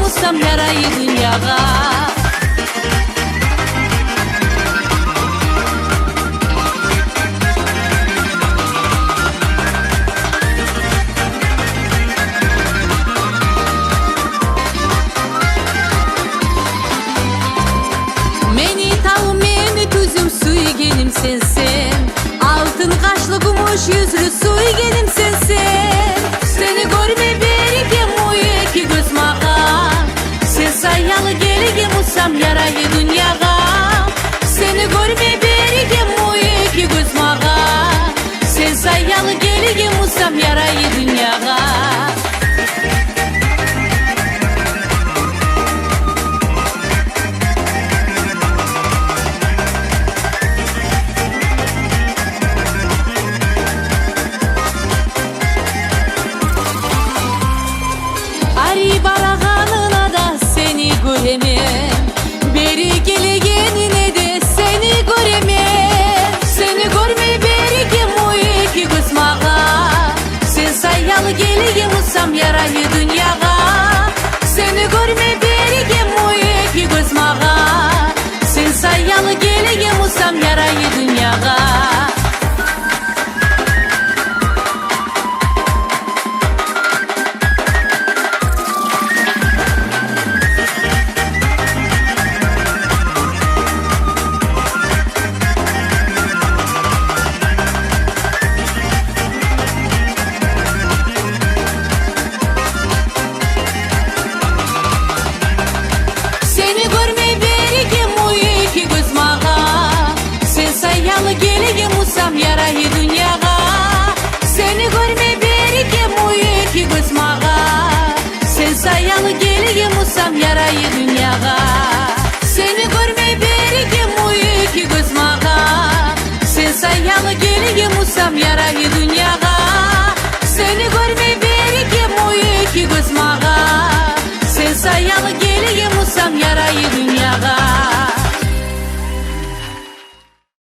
olsam yarayı dünyaya. Meni tavım meni tuzum suyu gelim sensin. Altın kaşlı gumuş yüzlü suyu gelim sensin. Seni görme berike muye ki göz mağa. Sen sayalı geligim usam yarayı dünyaya. Seni görme berike muye ki göz mağa. Sen sayalı geligim usam yarayı dünyaya. Ari balağanına da seni göremem. Beri gelegenine de seni göremem. Seni görme beri gemuye ki kısmağa. Sen sayalı geligim usam yarayı dünyaya. Seni görme beri gemuye ki kısmağa. Sen sayalı geligim usam yarayı dünyaya. Seni görme berike muye ki göz mağa. Sen sayalı geligim usam yarayı dünyaya. Seni görme berike muye ki göz mağa. Sen sayalı geligim usam yarayı dünyaya. Seni görme berike muye ki göz mağa. Sen sayalı geligim usam yarayı dünyaya.